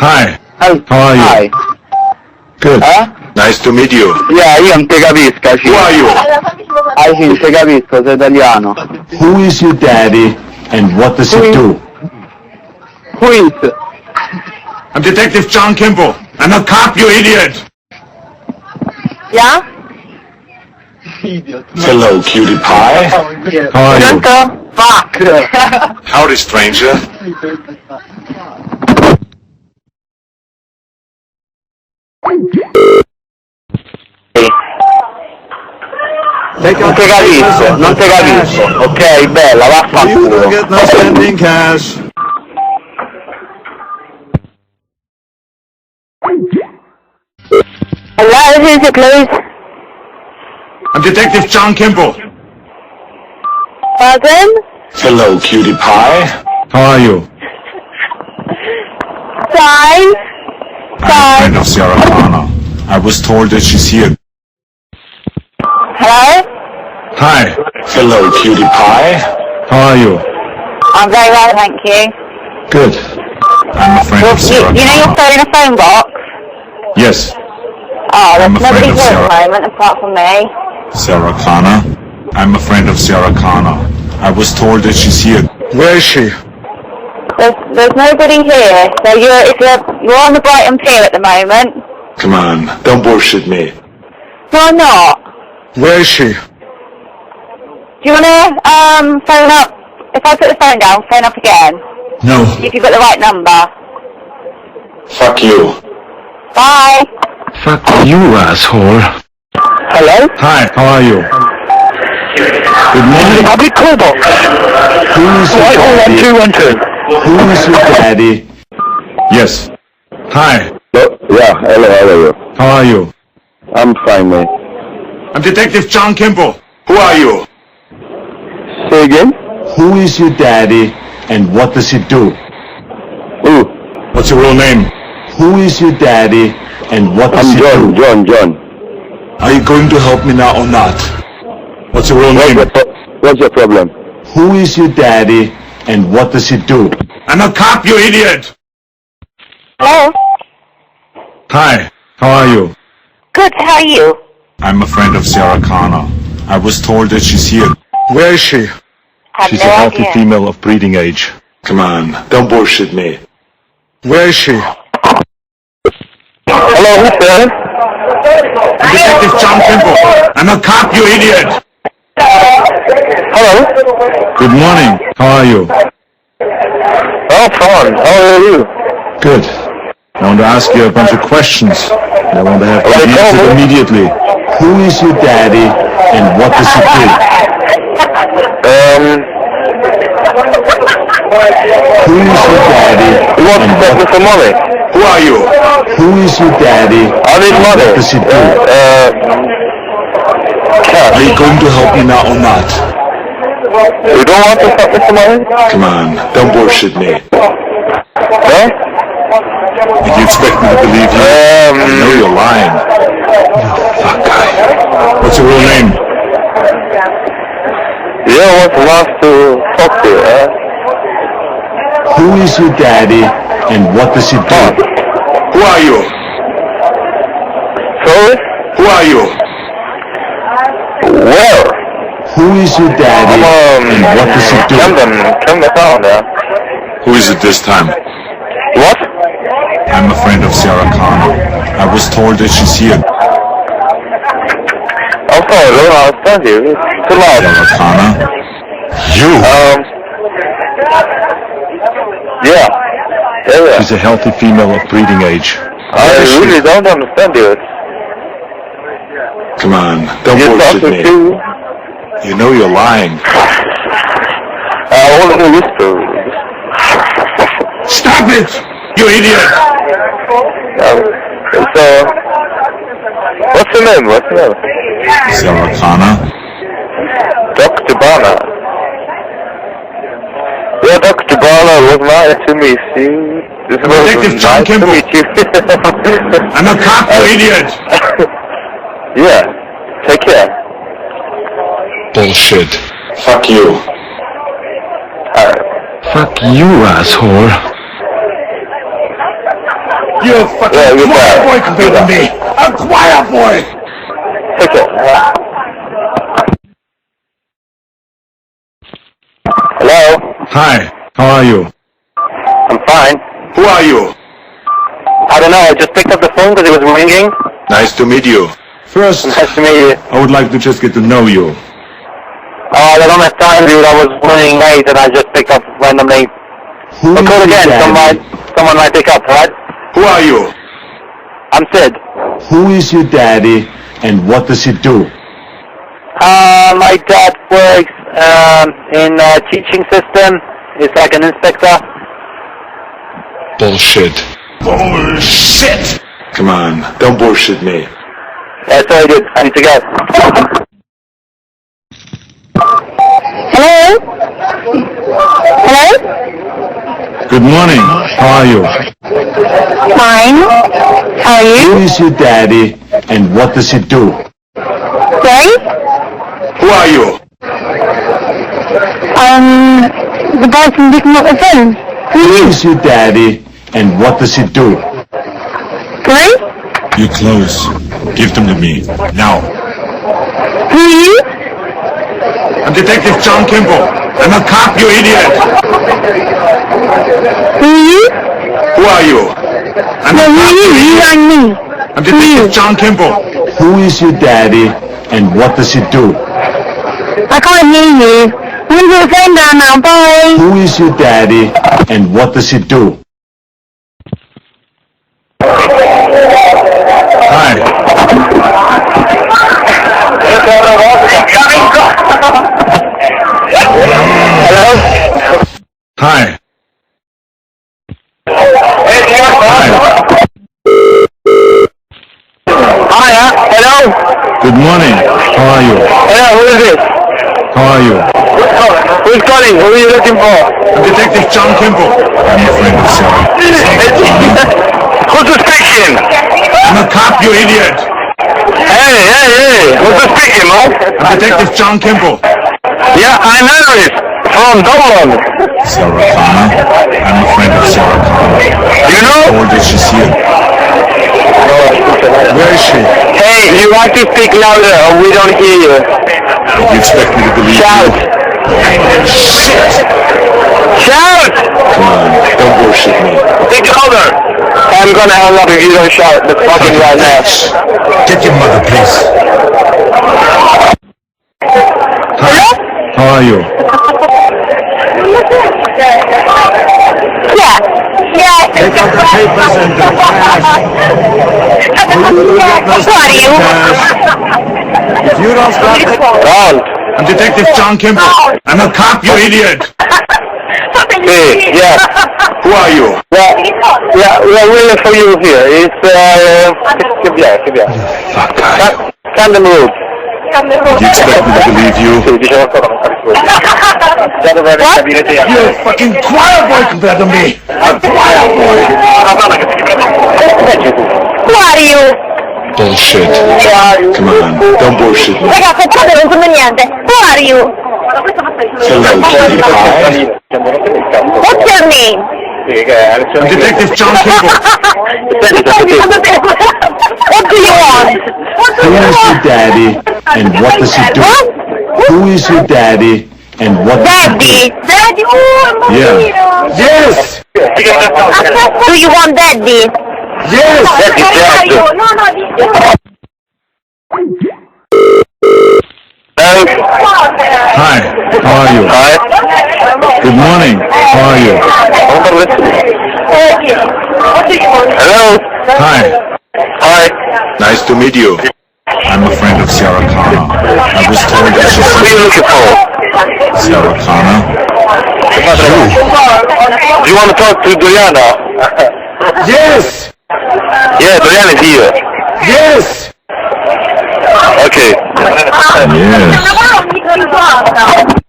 Hi. How are you? Hi. Good. Nice to meet you. Yeah, io non ti capisco, Who are you? sì, non ti capisco, sei italiano. Who is your daddy and what does he do? Who is? I'm Detective John Kimball. I'm a cop, you idiot. Yeah? Hello, cutie pie. How are you? Fuck! Howdy, stranger. Non ti capisco, ok, bella, vaffanculo. Get no spending cash. Hello, who's it, please? I'm Detective John Kimball. Pardon? Hello, cutie pie. How are you? Fine. I'm a friend of Sarah Connor. I was told that she's here. Hello? Hi. Hello, cutie pie. How are you? I'm very well, thank you. Good. I'm a friend of Sarah You know your phone in a phone box? Yes. Oh, there's I'm a friend nobody of here Sarah. at the moment apart from me. Sarah Connor. I'm a friend of Sarah Connor. I was told that she's here. Where is she? There's nobody here. So you're on the Brighton Pier at the moment. Come on, don't bullshit me. Why not? Where is she? Do you wanna phone up? If I put the phone down, phone up again. No. If you've got the right number. Fuck you. Bye. Fuck you, asshole. Hello? Hi, how are you? Good morning. Public call box. Who is your daddy? 1212. Who is your daddy? Yes. Hi, Yeah, hello, how are you? how are you? I'm fine, mate. I'm Detective John Kimball. Who are you? Say again? Who is your daddy and what does he do? Who? What's your real name? Who is your daddy and what does I'm he do? John. Are you going to help me now or not? What's your real name? What's your problem? Who is your daddy and what does he do? I'm a cop, you idiot! Hello? Hi, how are you? Good, how are you? I'm a friend of Sarah Connor. I was told that she's here. Where is she? Have She's no a healthy idea. female of breeding age. Come on, don't bullshit me. Where is she? Hello, who's there? I'm Detective John Kimball. I'm a cop, you idiot! Hello? Good morning. How are you? Oh, fine. How are you? Good. I want to ask you a bunch of questions. I want to have Well, the tell answer me. immediately. Who is your daddy and what does he do? Who is your daddy? You want to talk me some money? Who are you? Who is your daddy? I need and money. What does he do? Are you going to help me now or not? You don't want to talk me some money? Come on, don't bullshit me. Huh? If you expect me to believe you, I know you're lying. You fuck guy. What's your real name? You don't want to talk to you, huh? Who is your daddy and what does he do? Who are you? Sorry? Who are you? Where? Who is your daddy and what does he do? Camden Town, yeah. Who is it this time? What? I'm a friend of Sarah Connor. I was told that she's here. I'm sorry, I don't understand you. It's too loud. Sarah Connor? You? Yeah. She's a healthy female of breeding age. I really don't understand you. Come on, don't You're bullshit talking me. to... You know you're lying. I want to whisper. Stop it! You idiot! What's your name? Sarah Connor? Dr. Barner. Yeah, Dr. Barner, it was nice to meet you. This was Detective John nice Kimball. to meet you. I'm a cop, you idiot! Yeah, take care. Bullshit. Fuck you. Fuck you, asshole. You're a fucking quiet boy compared to me. A quiet boy. Okay. Hello? Hi, how are you? I'm fine. Who are you? I don't know, I just picked up the phone because it was ringing. Nice to meet you. First, Nice to meet you. I would like to just get to know you. I don't have time, dude. I was running late and I just picked up randomly. Who But call is again, your daddy? someone might pick up, right? Who are you? I'm Sid. Who is your daddy and what does he do? My dad works in a teaching system. He's like an inspector. Bullshit. Bullshit! Come on, don't bullshit me. That's all I did. I need to go. Hello? Hello? Good morning, how are you? Fine. How are Who you? is your daddy and what does he do? Sorry? Who are you? The guy from picking up the phone. Who is your daddy and what does he do? Sorry? Your clothes. Give them to me, now. Who are you? I'm Detective John Kimball. I'm a cop, you idiot! Who are you? Who are you? I'm No, a who cop, are you? You idiot! and me. I'm Detective John Kimball. Who is your daddy and what does he do? I can't hear you. I'm going to put the phone down now. Bye. Who is your daddy and what does he do? Hi. Hello? Hi. Hiya. Hello? Good morning. How are you? Hello, who is this? How are you? Who's calling? Who are you looking for? I'm Detective John Kimball. I'm a friend of Sarah. Who's speaking? I'm a cop, you idiot! Hey. Who's speaking, man? I'm Detective John Kimball. Yeah, I'm Henry from Dublin. Sarah Connor. I'm a friend of Sarah Connor. You know? Told that she's here. Where is she? Hey, you want to speak louder or we don't hear you? You expect me to believe Shout! you? Shit! Shout! Come on, don't bullshit me. Speak louder! I'm gonna hang up if you don't shout. That's fucking right now. Get your mother, please. Hi. How are you? Yeah. Take out the papers and the cash. Who are you? If you don't stop it... Ron! I'm Detective John Kimball. I'm a cop, you idiot. Hey, yeah. Who are you? Yeah, we're waiting for you here. It's, Kibia. Fuck guy. Camden Road. You expect me to believe you? You're a fucking choir boy compared to me. A choir boy. Who are you? Bullshit. Come on, don't bullshit me. Ragazzi, qua non so niente. Who are you? Hello, cutie pie. What's your name? I'm Detective John Kimball. What do you want? Who is your daddy and what does he do? Who is your daddy and what does he do? Daddy? Oh, Yeah. Yes! Do you want daddy? Yes! Hello? Hi, how are you? Hi. Good morning, how are you? Hello? Hi, Hi. nice to meet you. I'm a friend of Sarah Connor. I was told that she's Who are you looking for? Sarah Connor. Do you want to talk to Doriana? Yes! Yeah, Doriana is here. Yes! Okay. Yes.